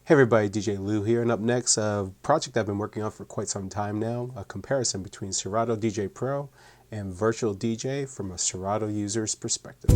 Hey everybody, DJ Lou here, and up next, a project I've been working on for quite some time now, a comparison between Serato DJ Pro and Virtual DJ from a Serato user's perspective.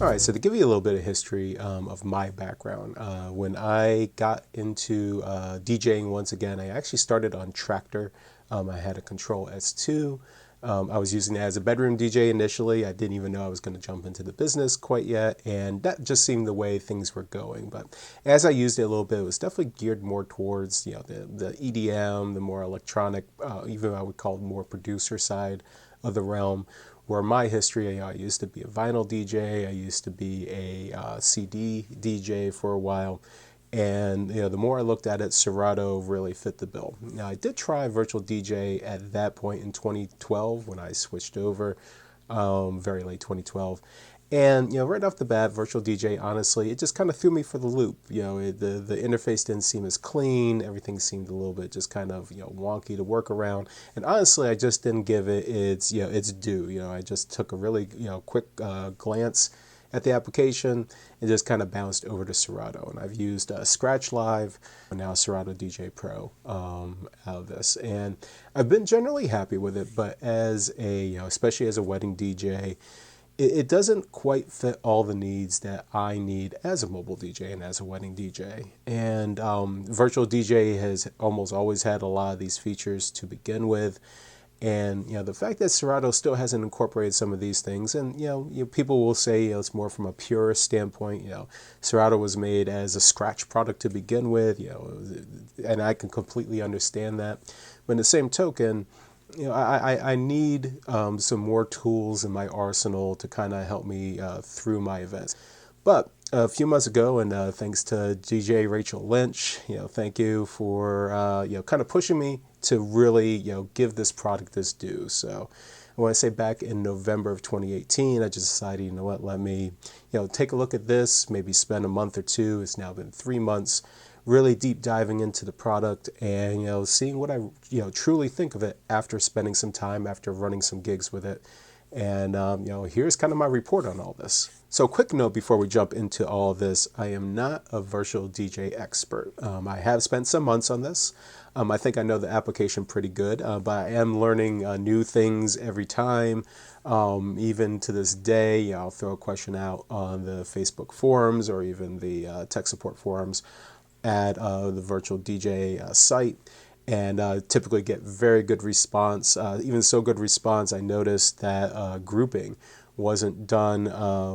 All right, so to give you a little bit of history of my background, when I got into DJing once again, I actually started on Tractor. I had a Control S2. I was using it as a bedroom DJ initially. I didn't even know I was going to jump into the business quite yet, and that just seemed the way things were going. But as I used it a little bit, it was definitely geared more towards the EDM, the more electronic, even I would call it more producer side of the realm. Where my history, I used to be a vinyl DJ, I used to be a CD DJ for a while, and the more I looked at it, Serato really fit the bill. Now I did try virtual DJ at that point in 2012 when I switched over, very late 2012. And right off the bat, virtual DJ, honestly, it just kind of threw me for the loop. The interface didn't seem as clean. Everything seemed a little bit just kind of wonky to work around. And honestly, I just didn't give it its due. I just took a really quick glance at the application and just kind of bounced over to Serato. And I've used Scratch Live, and now Serato DJ Pro out of this. And I've been generally happy with it, but as especially as a wedding DJ, it doesn't quite fit all the needs that I need as a mobile DJ and as a wedding DJ. And virtual DJ has almost always had a lot of these features to begin with. And the fact that Serato still hasn't incorporated some of these things, and people will say it's more from a purist standpoint. Serato was made as a scratch product to begin with, and I can completely understand that. But in the same token, I need some more tools in my arsenal to kind of help me through my events. But a few months ago, and thanks to DJ Rachel Lynch, thank you for kind of pushing me to really give this product its due. So I want to say back in November of 2018, I just decided, let me take a look at this, maybe spend a month or two. It's now been 3 months. Really deep diving into the product and seeing what I truly think of it after spending some time, after running some gigs with it. And here's kind of my report on all this. So quick note before we jump into all of this, I am not a virtual DJ expert. I have spent some months on this. I think I know the application pretty good, but I am learning new things every time. Even to this day, I'll throw a question out on the Facebook forums or even the tech support forums at the virtual DJ site, and typically get very good response. Even so good response, I noticed that grouping wasn't done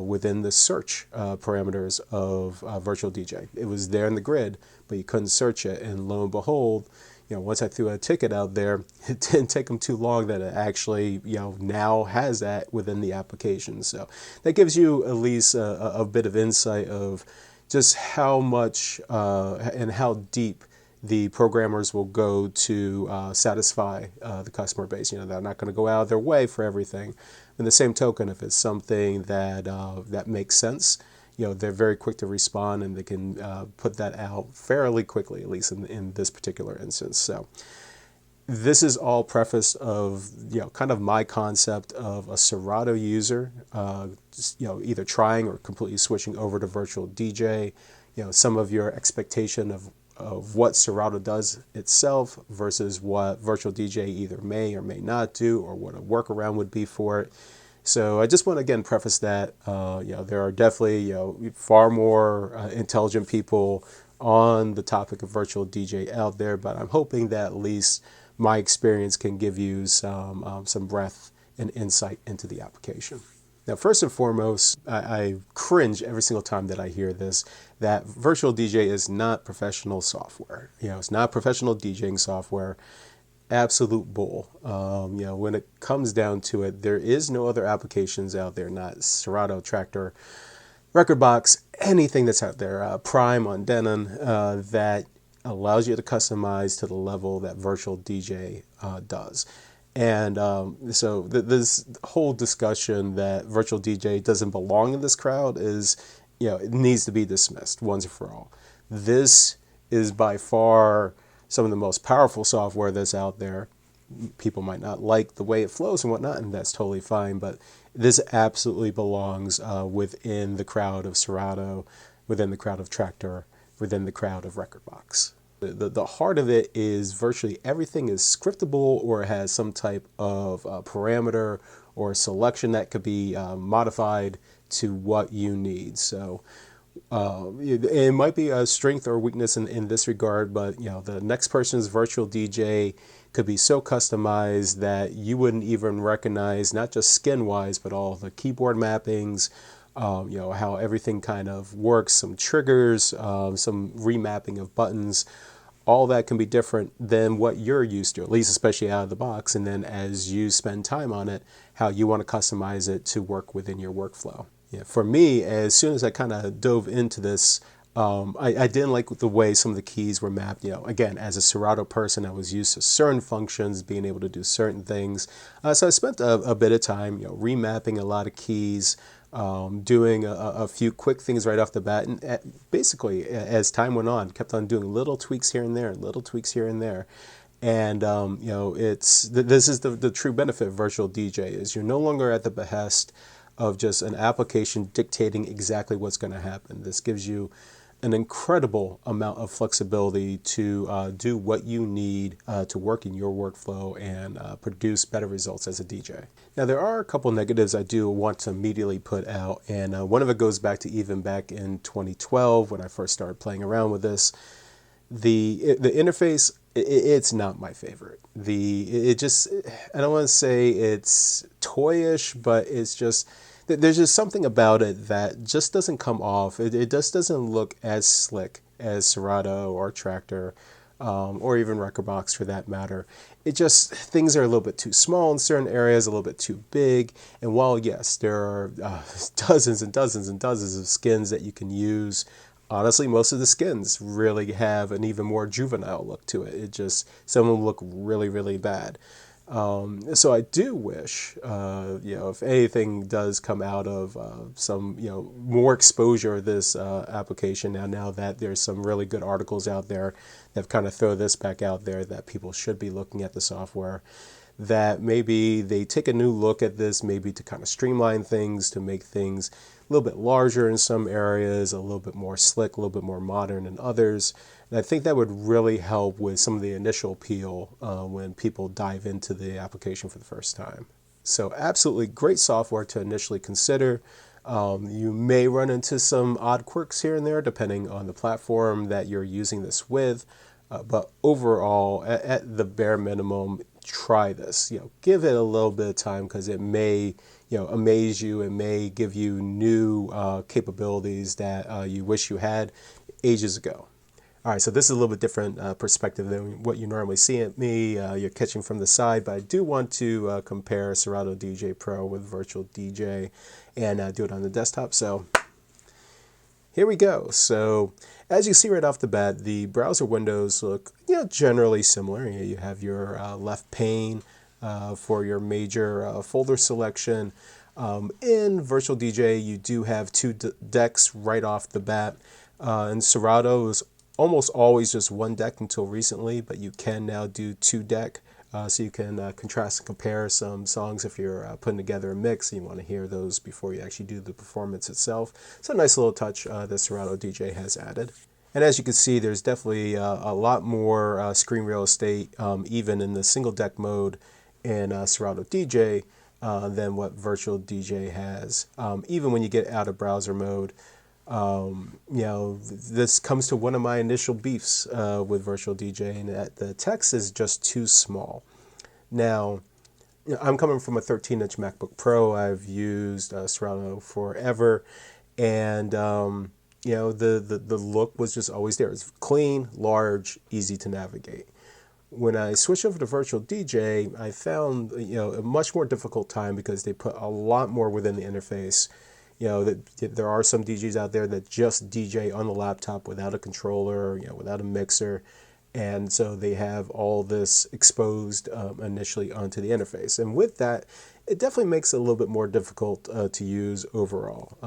within the search parameters of virtual DJ. It was there in the grid, but you couldn't search it. And lo and behold, once I threw a ticket out there, it didn't take them too long that it actually, now has that within the application. So that gives you at least a bit of insight of just how much and how deep the programmers will go to satisfy the customer base. They're not going to go out of their way for everything. In the same token, if it's something that that makes sense, they're very quick to respond and they can put that out fairly quickly, at least in this particular instance. So this is all preface of kind of my concept of a Serato user, either trying or completely switching over to virtual DJ. Some of your expectation of what Serato does itself versus what virtual DJ either may or may not do, or what a workaround would be for it. So I just want to again preface that there are definitely far more intelligent people on the topic of virtual DJ out there, but I'm hoping that at least my experience can give you some breadth and insight into the application. Now, first and foremost, I cringe every single time that I hear this, that virtual DJ is not professional software. It's not professional DJing software. Absolute bull. When it comes down to it, there is no other applications out there, not Serato, Tractor, Rekordbox, anything that's out there, Prime on Denon, that allows you to customize to the level that virtual DJ does. And so this whole discussion that virtual DJ doesn't belong in this crowd is, it needs to be dismissed once and for all. This is by far some of the most powerful software that's out there. People might not like the way it flows and whatnot, and that's totally fine, but This absolutely belongs within the crowd of Serato, within the crowd of Tractor, within the crowd of Rekordbox. The heart of it is virtually everything is scriptable or has some type of parameter or selection that could be modified to what you need. So it might be a strength or weakness in this regard, but the next person's virtual DJ could be so customized that you wouldn't even recognize not just skin wise, but all the keyboard mappings, how everything kind of works, some triggers, some remapping of buttons. All that can be different than what you're used to, at least especially out of the box. And then as you spend time on it, how you want to customize it to work within your workflow. Yeah, for me, as soon as I kind of dove into this, I didn't like the way some of the keys were mapped. Again, as a Serato person, I was used to certain functions, being able to do certain things. So I spent a bit of time, remapping a lot of keys, doing a few quick things right off the bat. And basically, as time went on, kept on doing little tweaks here and there, little tweaks here and there. And, this is the true benefit of virtual DJ is you're no longer at the behest of just an application dictating exactly what's going to happen. This gives you an incredible amount of flexibility to do what you need to work in your workflow and produce better results as a DJ. Now, there are a couple negatives I do want to immediately put out, and one of it goes back to even back in 2012 when I first started playing around with this. The interface, it's not my favorite. It just, I don't want to say it's toyish, but it's just, there's just something about it that just doesn't come off. It just doesn't look as slick as Serato or Tractor, or even Rekordbox for that matter. It just, things are a little bit too small in certain areas, a little bit too big. And while, yes, there are dozens and dozens and dozens of skins that you can use, honestly, most of the skins really have an even more juvenile look to it. Some of them look really, really bad. So I do wish, if anything does come out of some, more exposure of this application now that there's some really good articles out there that kind of throw this back out there that people should be looking at the software, that maybe they take a new look at this, maybe to kind of streamline things, to make things a little bit larger in some areas, a little bit more slick, a little bit more modern in others. And I think that would really help with some of the initial appeal when people dive into the application for the first time. So absolutely great software to initially consider. You may run into some odd quirks here and there depending on the platform that you're using this with. But overall, at the bare minimum, try this. Give it a little bit of time because it may, amaze you. It may give you new capabilities that you wish you had ages ago. All right, so this is a little bit different perspective than what you normally see at me. You're catching from the side, but I do want to compare Serato DJ Pro with Virtual DJ and do it on the desktop. So here we go. So as you see right off the bat, the browser windows look generally similar. You have your left pane for your major folder selection. In Virtual DJ, you do have two decks right off the bat. In Serato, is almost always just one deck until recently, but you can now do two deck. So you can contrast and compare some songs if you're putting together a mix and you want to hear those before you actually do the performance itself. It's a nice little touch that Serato DJ has added. And as you can see, there's definitely a lot more screen real estate, even in the single deck mode in Serato DJ than what Virtual DJ has. Even when you get out of browser mode, this comes to one of my initial beefs with Virtual DJ, and that the text is just too small. Now, I'm coming from a 13-inch MacBook Pro. I've used Serato forever, and the look was just always there. It's clean, large, easy to navigate. When I switched over to Virtual DJ, I found a much more difficult time because they put a lot more within the interface. There are some DJs out there that just DJ on the laptop without a controller, without a mixer. And so they have all this exposed initially onto the interface. And with that, it definitely makes it a little bit more difficult to use overall.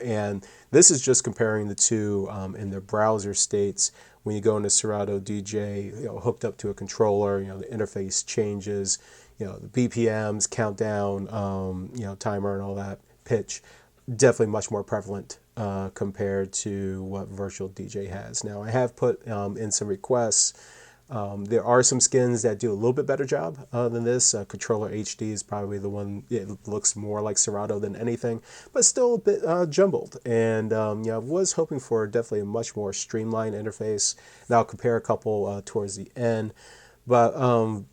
And this is just comparing the two in their browser states. When you go into Serato DJ, hooked up to a controller, the interface changes. the BPMs, countdown, timer and all that, pitch, definitely much more prevalent compared to what Virtual DJ has. Now, I have put in some requests. There are some skins that do a little bit better job than this. Controller HD is probably the one. It looks more like Serato than anything, but still a bit jumbled. And I was hoping for definitely a much more streamlined interface. And I'll compare a couple towards the end. But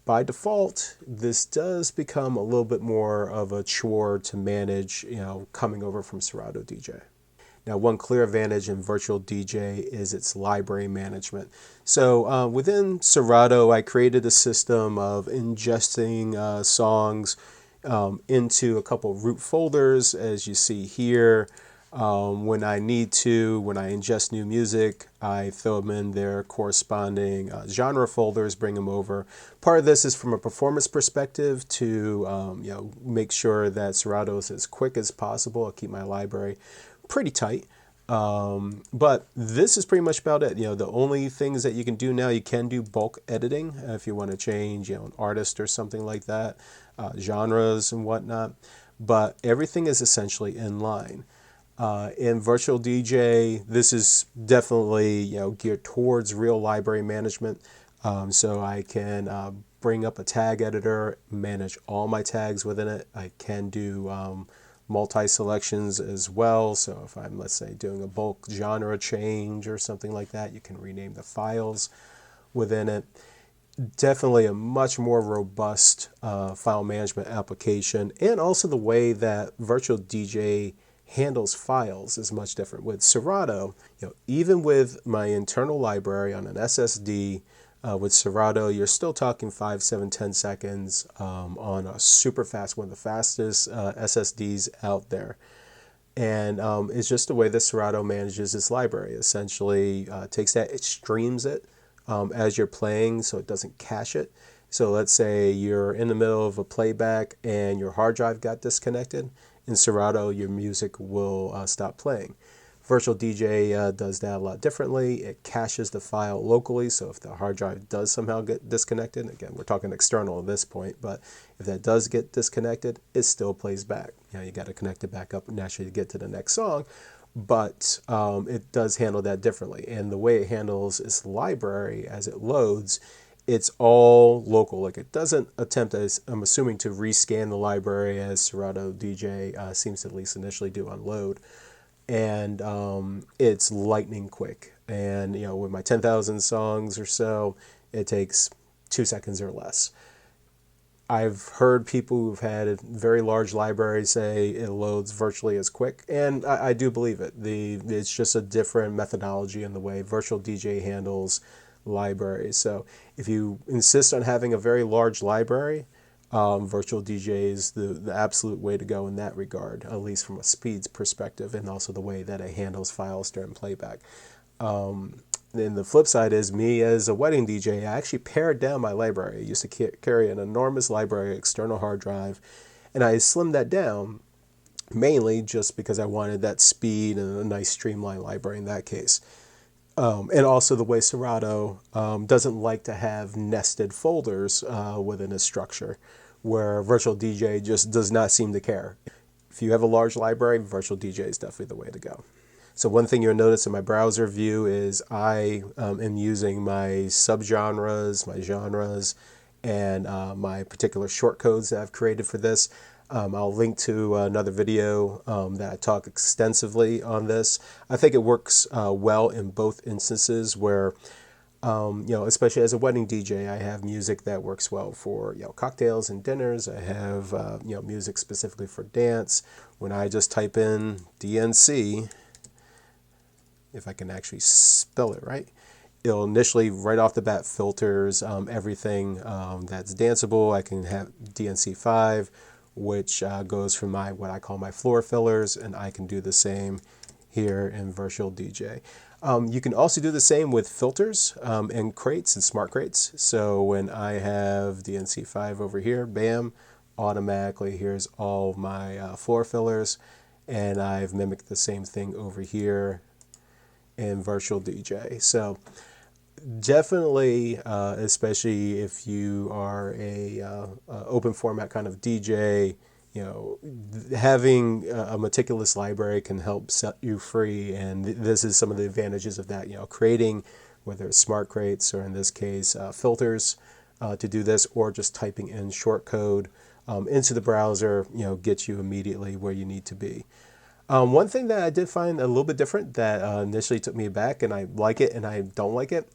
by default, this does become a little bit more of a chore to manage, coming over from Serato DJ. Now, one clear advantage in Virtual DJ is its library management. So within Serato, I created a system of ingesting songs into a couple root folders, as you see here. When I ingest new music, I throw them in their corresponding genre folders, bring them over. Part of this is from a performance perspective to make sure that Serato is as quick as possible. I'll keep my library pretty tight. But this is pretty much about it. The only things that you can do now, you can do bulk editing if you want to change, an artist or something like that, genres and whatnot. But everything is essentially in line. In Virtual DJ, this is definitely geared towards real library management. So I can bring up a tag editor, manage all my tags within it. I can do multi-selections as well. So if I'm, let's say, doing a bulk genre change or something like that, you can rename the files within it. Definitely a much more robust file management application. And also the way that Virtual DJ handles files is much different. With Serato, even with my internal library on an SSD, with Serato, you're still talking 5, 7, 10 seconds on a super fast, one of the fastest SSDs out there. And it's just the way that Serato manages its library. Essentially takes that, it streams it as you're playing so it doesn't cache it. So let's say you're in the middle of a playback and your hard drive got disconnected. In Serato, your music will stop playing. Virtual DJ does that a lot differently. It caches the file locally, so if the hard drive does somehow get disconnected, again, we're talking external at this point, but if that does get disconnected, it still plays back. You got to connect it back up naturally to get to the next song, but it does handle that differently. And the way it handles its library as it loads, it's all local. Like, it doesn't attempt, as I'm assuming, to rescan the library as Serato DJ seems to at least initially do on load. And it's lightning quick. And with my 10,000 songs or so, it takes 2 seconds or less. I've heard people who've had a very large library say it loads virtually as quick, and I do believe it. It's just a different methodology in the way Virtual DJ handles libraries. So if you insist on having a very large library, Virtual DJ is the absolute way to go in that regard, at least from a speeds perspective, and also the way that it handles files during playback. Then the flip side is, me as a wedding DJ, I actually pared down my library. I used to carry an enormous library, external hard drive, and I slimmed that down mainly just because I wanted that speed and a nice streamlined library in that case. And also the way Serato doesn't like to have nested folders within a structure, where Virtual DJ just does not seem to care. If you have a large library, Virtual DJ is definitely the way to go. So one thing you'll notice in my browser view is I am using my subgenres, my genres, and my particular shortcodes that I've created for this. I'll link to another video that I talk extensively on this. I think it works well in both instances where, especially as a wedding DJ, I have music that works well for, cocktails and dinners. I have, music specifically for dance. When I just type in DNC, if I can actually spell it right, it'll initially, right off the bat, filters everything that's danceable. I can have DNC5, which goes for what I call my floor fillers, and I can do the same here in Virtual DJ. You can also do the same with filters and crates and smart crates. So when I have DNC5 over here, bam, automatically here's all my floor fillers, and I've mimicked the same thing over here in Virtual DJ. So Definitely, especially if you are open format kind of DJ, having a meticulous library can help set you free. And this is some of the advantages of that. Creating, whether it's smart crates or in this case filters, to do this, or just typing in short code into the browser, gets you immediately where you need to be. One thing that I did find a little bit different that initially took me back, and I like it and I don't like it,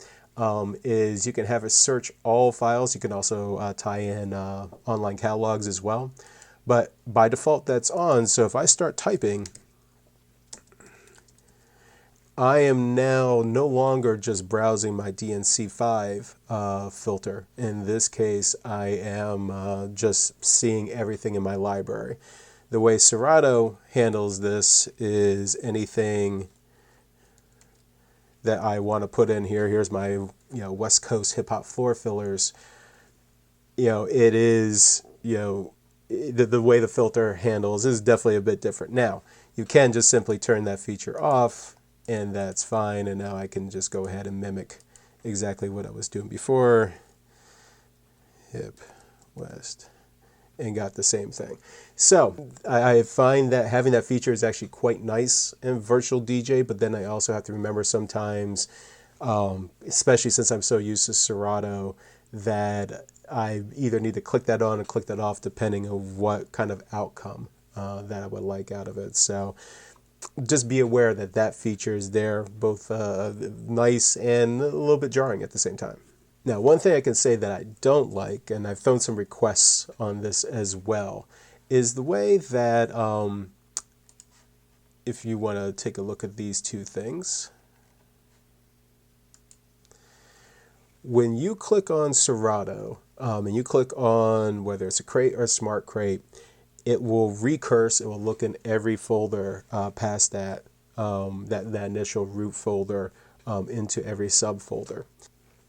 is you can have it search all files. You can also tie in online catalogs as well. But by default, that's on. So if I start typing, I am now no longer just browsing my DNC5 filter. In this case, I am just seeing everything in my library. The way Serato handles this is anything that I want to put in here. Here's my West Coast hip hop floor fillers. It is the way the filter handles is definitely a bit different. Now you can just simply turn that feature off, and that's fine. And now I can just go ahead and mimic exactly what I was doing before. Hip West. And got the same thing. So I find that having that feature is actually quite nice in Virtual DJ, but then I also have to remember sometimes, especially since I'm so used to Serato, that I either need to click that on or click that off depending on what kind of outcome that I would like out of it. So just be aware that that feature is there, both nice and a little bit jarring at the same time. Now, one thing I can say that I don't like, and I've thrown some requests on this as well, is the way that if you want to take a look at these two things, when you click on Serato and you click on whether it's a crate or a smart crate, it will recurse. It will look in every folder past that that initial root folder into every subfolder.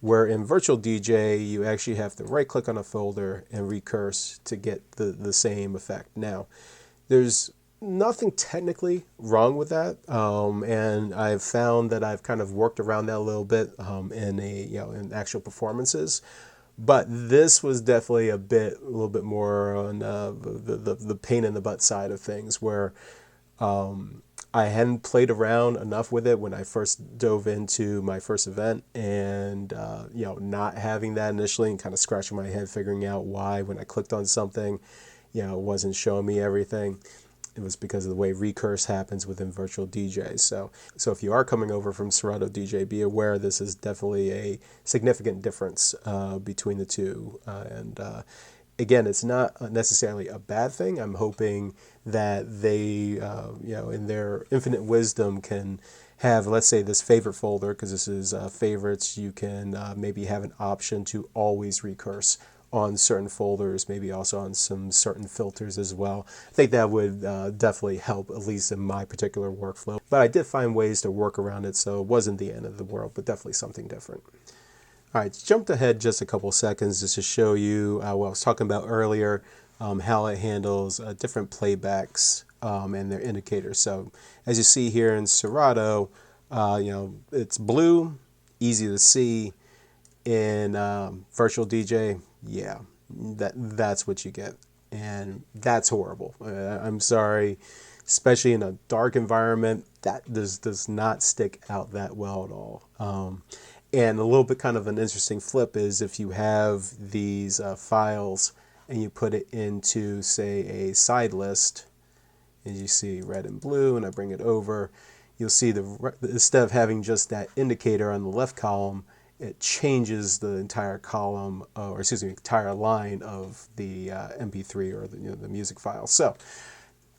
Where in Virtual DJ, you actually have to right click on a folder and recurse to get the same effect. Now, there's nothing technically wrong with that, and I've found that I've kind of worked around that a little bit in actual performances. But this was definitely a little bit more on the pain in the butt side of things, where I hadn't played around enough with it when I first dove into my first event, and not having that initially and kind of scratching my head figuring out why when I clicked on something, it wasn't showing me everything. It was because of the way recurse happens within Virtual DJ. So if you are coming over from Serato DJ, be aware this is definitely a significant difference between the two. Again, it's not necessarily a bad thing. I'm hoping that they, in their infinite wisdom, can have, let's say, this favorite folder, because this is favorites. You can maybe have an option to always recurse on certain folders, maybe also on some certain filters as well. I think that would definitely help, at least in my particular workflow. But I did find ways to work around it, so it wasn't the end of the world, but definitely something different. All right, jumped ahead just a couple seconds just to show you what I was talking about earlier, how it handles different playbacks and their indicators. So as you see here in Serato, it's blue, easy to see. In Virtual DJ, yeah, that's what you get. And that's horrible. I'm sorry, especially in a dark environment, that does not stick out that well at all. And a little bit kind of an interesting flip is if you have these files and you put it into, say, a side list, as you see red and blue, and I bring it over, you'll see instead of having just that indicator on the left column, it changes the entire column, entire line of the MP3 or the music file. So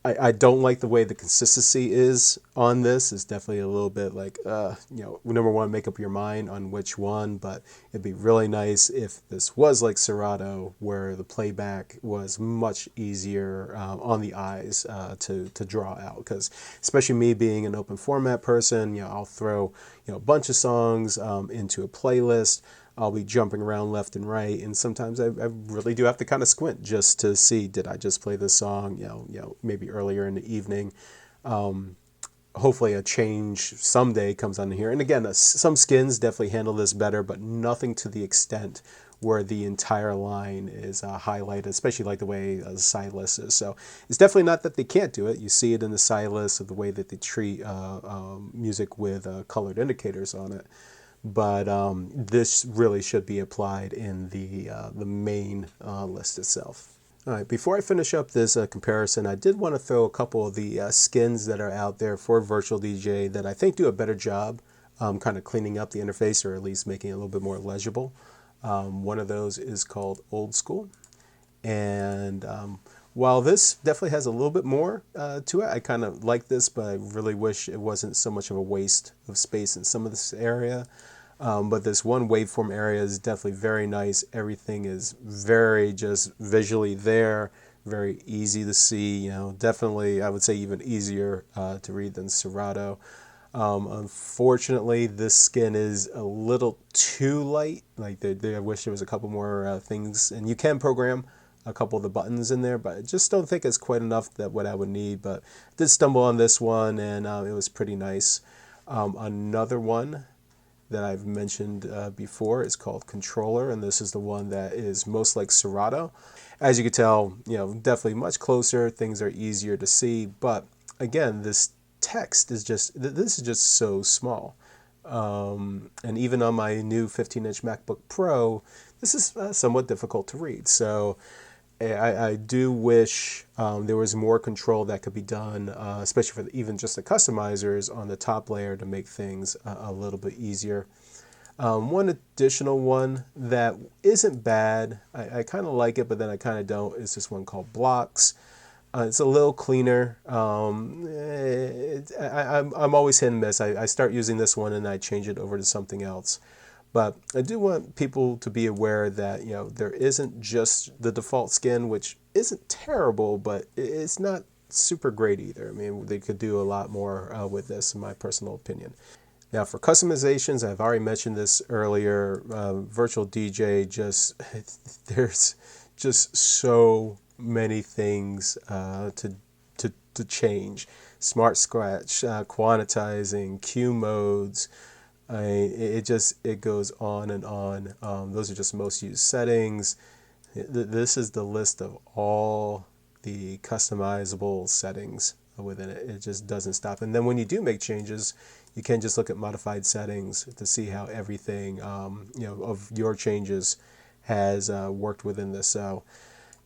I don't like the way the consistency is on this. It's definitely a little bit like, number one, make up your mind on which one, but it'd be really nice if this was like Serato, where the playback was much easier on the eyes to draw out. Because especially me being an open format person, I'll throw a bunch of songs into a playlist. I'll be jumping around left and right, and sometimes I really do have to kind of squint just to see, did I just play this song, maybe earlier in the evening. hopefully a change someday comes on here. And again, some skins definitely handle this better, but nothing to the extent where the entire line is highlighted, especially like the way the side list is. So it's definitely not that they can't do it. You see it in the side list of the way that they treat music with colored indicators on it. But this really should be applied in the main list itself. All right, before I finish up this comparison, I did want to throw a couple of the skins that are out there for Virtual DJ that I think do a better job kind of cleaning up the interface, or at least making it a little bit more legible. One of those is called Old School. And while this definitely has a little bit more to it, I kind of like this, but I really wish it wasn't so much of a waste of space in some of this area. But this one waveform area is definitely very nice. Everything is very just visually there, very easy to see. You know, definitely I would say even easier to read than Serato. Unfortunately, this skin is a little too light. Like I wish there was a couple more things, and you can program a couple of the buttons in there, but I just don't think it's quite enough that what I would need. But I did stumble on this one, and it was pretty nice. Another one that I've mentioned before is called Controller, and this is the one that is most like Serato. As you can tell, you know, definitely much closer. Things are easier to see, but again, this text is this is just so small. And even on my new 15-inch MacBook Pro, this is somewhat difficult to read. So I do wish there was more control that could be done, especially for even just the customizers on the top layer to make things a little bit easier. One additional one that isn't bad, I kind of like it, but then I kind of don't, is this one called Blocks. It's a little cleaner. I'm always hit and miss. I start using this one and I change it over to something else. But I do want people to be aware that, you know, there isn't just the default skin, which isn't terrible, but it's not super great either. I mean, they could do a lot more with this, in my personal opinion. Now, for customizations, I've already mentioned this earlier. Virtual DJ, there's just so many things to change. Smart Scratch, quantizing, Q modes. It goes on and on. Those are just most used settings. This is the list of all the customizable settings within it. It just doesn't stop. And then when you do make changes, you can just look at modified settings to see how everything of your changes has worked within this. So,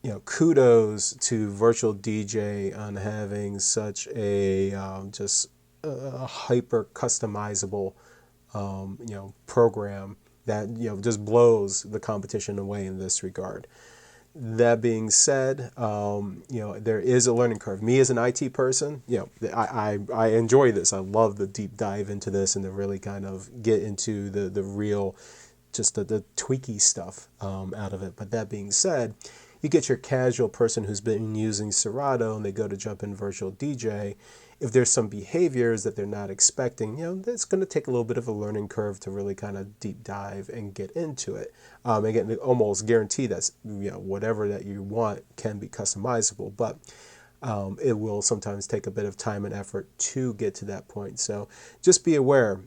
you know, kudos to Virtual DJ on having such a hyper customizable program that just blows the competition away in this regard. That being said, there is a learning curve. Me as an IT person, I enjoy this. I love the deep dive into this and to really kind of get into the real, just the tweaky stuff out of it. But that being said, you get your casual person who's been using Serato and they go to jump in Virtual DJ. If there's some behaviors that they're not expecting, that's going to take a little bit of a learning curve to really kind of deep dive and get into it. Again, almost guarantee that whatever that you want can be customizable, but it will sometimes take a bit of time and effort to get to that point. So just be aware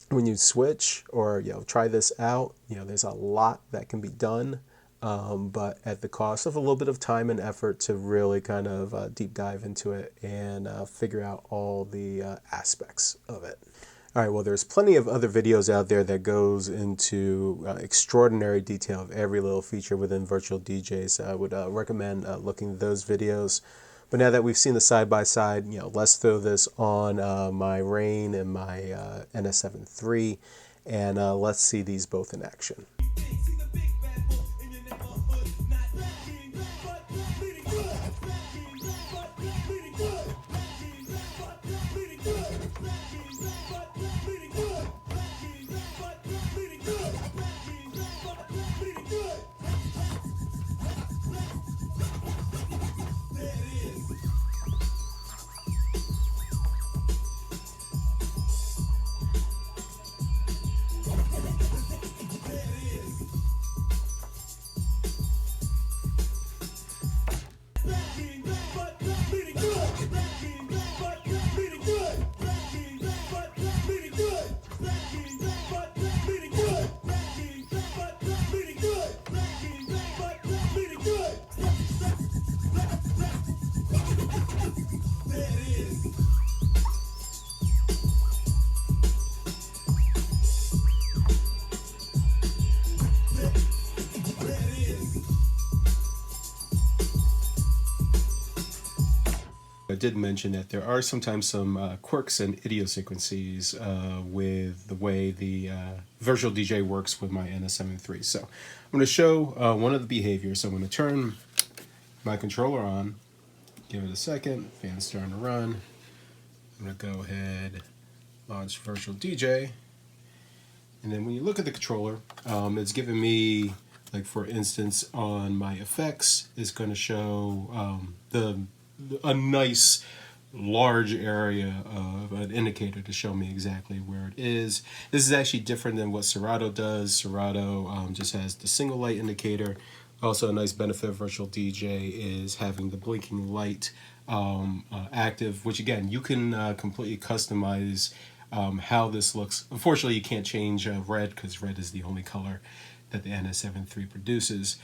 when you switch or try this out. There's a lot that can be done. But at the cost of a little bit of time and effort to really kind of deep dive into it and figure out all the aspects of it. All right, well, there's plenty of other videos out there that goes into extraordinary detail of every little feature within Virtual DJ, so I would recommend looking at those videos. But now that we've seen the side-by-side, let's throw this on my Rain and my NS7 III, and let's see these both in action. did mention that there are sometimes some quirks and idiosyncrasies with the way the virtual DJ works with my NS7 III. So I'm going to show one of the behaviors. So I'm going to turn my controller on, give it a second, fan's starting to run. I'm going to go ahead, launch virtual DJ. And then when you look at the controller, it's giving me, like for instance, on my effects, it's going to show a nice large area of an indicator to show me exactly where it is. This is actually different than what Serato does. Serato just has the single light indicator. Also, a nice benefit of virtual DJ is having the blinking light active, which again, you can completely customize how this looks. Unfortunately, you can't change red because red is the only color that the NS7 III produces.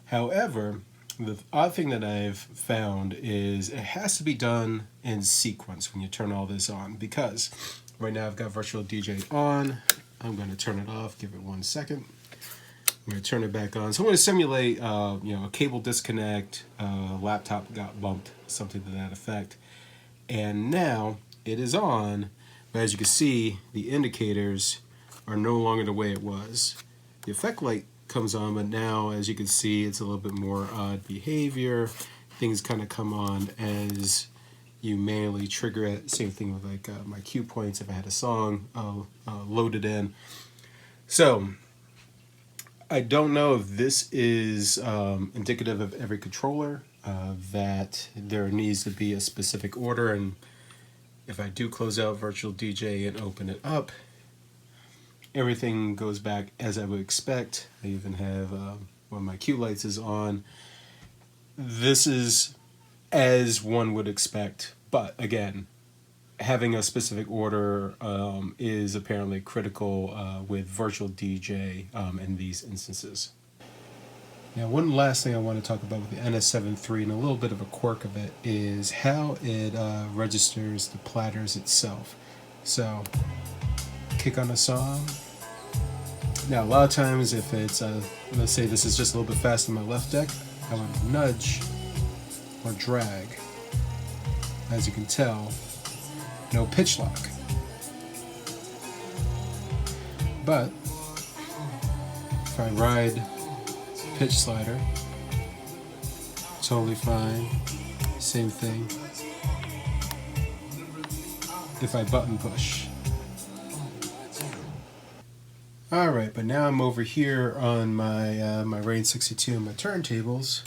However, the odd thing that I've found is it has to be done in sequence when you turn all this on, because right now I've got virtual DJ on. I'm going to turn it off, give it 1 second. I'm going to turn it back on. So I'm going to simulate a cable disconnect, laptop got bumped, something to that effect. And now it is on, but as you can see, the indicators are no longer the way it was. The effect light comes on, but now as you can see, it's a little bit more odd behavior. Things kind of come on as you manually trigger it. Same thing with like my cue points. If I had a song loaded in. So I don't know if this is indicative of every controller, that there needs to be a specific order. And if I do close out virtual DJ and open it up, everything goes back as I would expect. I even have when my cue lights is on. This is as one would expect, but again, having a specific order is apparently critical with virtual DJ in these instances. Now, one last thing I want to talk about with the NS7 III, and a little bit of a quirk of it, is how it registers the platters itself. So, kick on a song. Now, a lot of times if it's, let's say this is just a little bit fast on my left deck, I would nudge or drag. As you can tell, no pitch lock. But if I ride pitch slider, totally fine. Same thing. If I button push. Alright, but now I'm over here on my my Rain 62 and my turntables.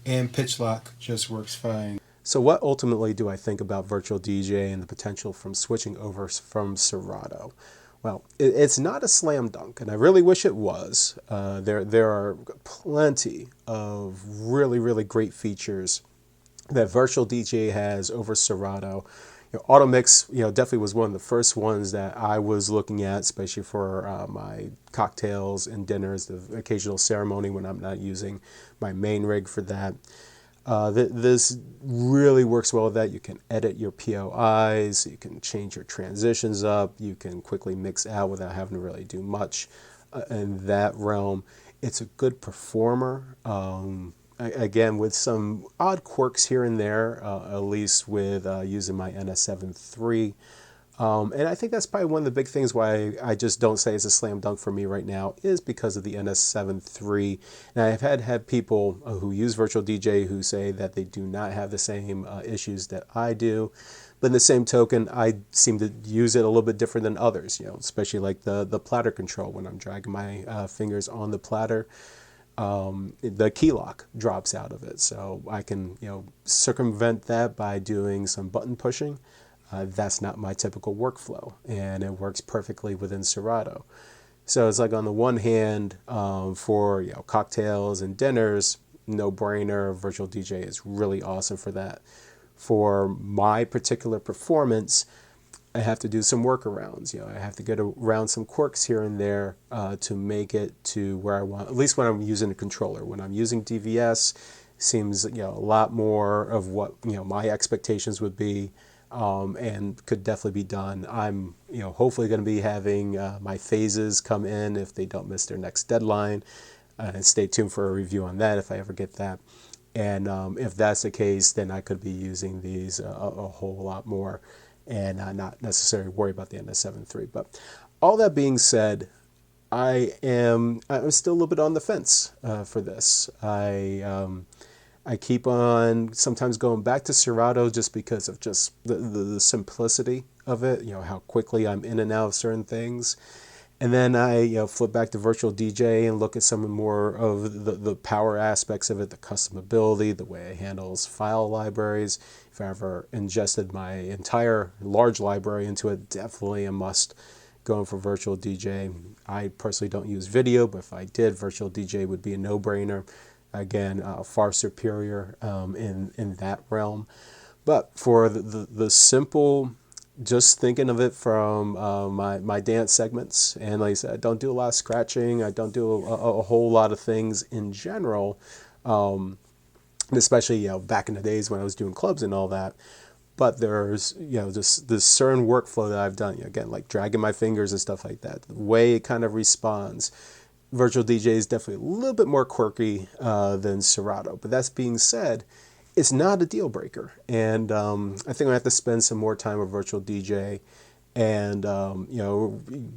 And pitch lock just works fine. So what ultimately do I think about virtual DJ and the potential from switching over from Serato? Well, it's not a slam dunk, and I really wish it was. There are plenty of really, really great features that virtual DJ has over Serato. Auto mix, definitely was one of the first ones that I was looking at, especially for my cocktails and dinners, the occasional ceremony when I'm not using my main rig for that. This really works well with that. You can edit your POIs, you can change your transitions up, you can quickly mix out without having to really do much in that realm. It's a good performer. Again, with some odd quirks here and there, at least with using my NS7 III. And I think that's probably one of the big things why I just don't say it's a slam dunk for me right now, is because of the NS7 III. And I have had people who use virtual DJ who say that they do not have the same issues that I do. But in the same token, I seem to use it a little bit different than others, especially like the platter control. When I'm dragging my fingers on the platter, the key lock drops out of it. So I can, circumvent that by doing some button pushing. That's not my typical workflow, and it works perfectly within Serato. So it's like on the one hand, for cocktails and dinners, no brainer. Virtual DJ is really awesome for that. For my particular performance, I have to do some workarounds. I have to get around some quirks here and there to make it to where I want. At least when I'm using a controller. When I'm using DVS, seems a lot more of what my expectations would be. and could definitely be done. I'm hopefully going to be having my phases come in if they don't miss their next deadline. Stay tuned for a review on that if I ever get that. And if that's the case, then I could be using these a whole lot more and not necessarily worry about the NS7 III. But all that being said, I'm still a little bit on the fence for this. I keep on sometimes going back to Serato just because of just the simplicity of it, how quickly I'm in and out of certain things. And then I flip back to Virtual DJ and look at some more of the power aspects of it, the customability, the way it handles file libraries. If I ever ingested my entire large library into it, definitely a must going for Virtual DJ. I personally don't use video, but if I did, Virtual DJ would be a no-brainer. Again, far superior in that realm. But for the simple, just thinking of it from my dance segments, and like I said, I don't do a lot of scratching. I don't do a whole lot of things in general, especially back in the days when I was doing clubs and all that. But there's this certain workflow that I've done, again, like dragging my fingers and stuff like that. The way it kind of responds. Virtual DJ is definitely a little bit more quirky than Serato. But that being said, it's not a deal breaker. And I think I have to spend some more time with Virtual DJ and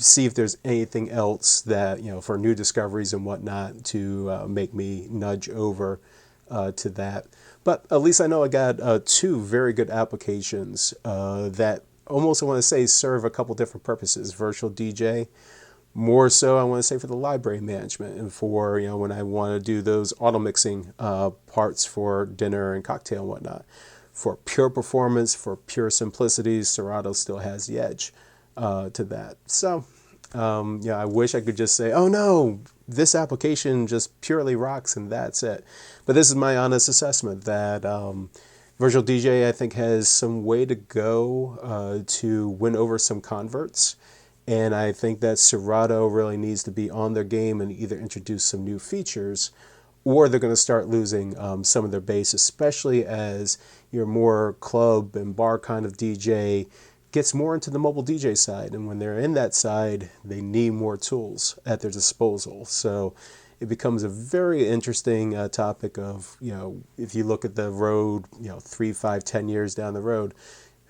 see if there's anything else that, for new discoveries and whatnot to make me nudge over to that. But at least I know I got two very good applications that almost, I want to say, serve a couple different purposes. Virtual DJ, more so, I want to say, for the library management and for, when I want to do those auto mixing parts for dinner and cocktail and whatnot. For pure performance, for pure simplicity, Serato still has the edge to that. So, I wish I could just say, oh no, this application just purely rocks and that's it. But this is my honest assessment that Virtual DJ, I think, has some way to go to win over some converts. And I think that Serato really needs to be on their game and either introduce some new features, or they're going to start losing some of their base, especially as your more club and bar kind of DJ gets more into the mobile DJ side. And when they're in that side, they need more tools at their disposal. So it becomes a very interesting topic of, if you look at the road, 3, 5, 10 years down the road,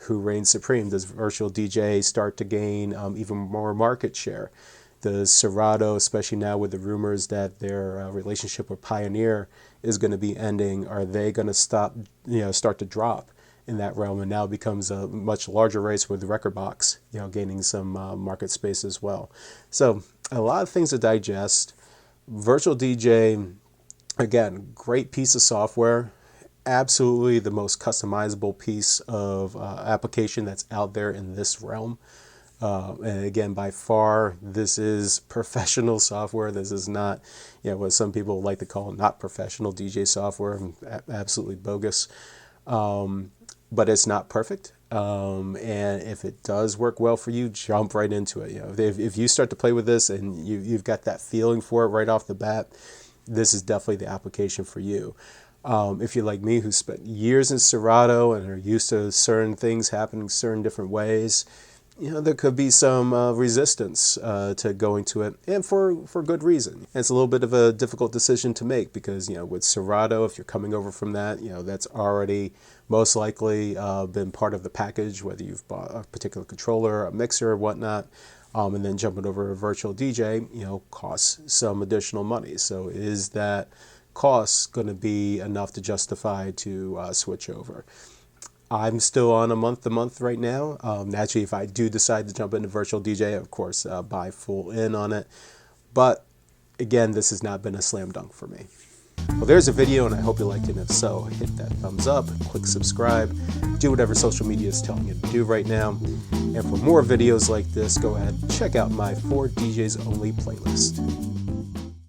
who reigns supreme? Does Virtual DJ start to gain even more market share? Does Serato, especially now with the rumors that their relationship with Pioneer is going to be ending, are they going to start to drop in that realm? And now it becomes a much larger race with Rekordbox, gaining some market space as well. So a lot of things to digest. Virtual DJ, again, great piece of software. Absolutely the most customizable piece of application that's out there in this realm. And again, by far, this is professional software. This is not, what some people like to call not professional DJ software. Absolutely bogus. But it's not perfect. And if it does work well for you, jump right into it. If you start to play with this and you've got that feeling for it right off the bat, this is definitely the application for you. If you're like me, who spent years in Serato and are used to certain things happening certain different ways, there could be some resistance to going to it, and for good reason. And it's a little bit of a difficult decision to make because, with Serato, if you're coming over from that, that's already most likely been part of the package, whether you've bought a particular controller, a mixer, or whatnot. And then jumping over to Virtual DJ, costs some additional money. So is that cost going to be enough to justify to switch over? I'm still on a month-to-month right now. Naturally, if I do decide to jump into Virtual DJ, of course, buy full in on it. But again, this has not been a slam dunk for me. Well, there's a video, and I hope you liked it. And if so, hit that thumbs up, click subscribe, do whatever social media is telling you to do right now. And for more videos like this, go ahead and check out my For DJs Only playlist.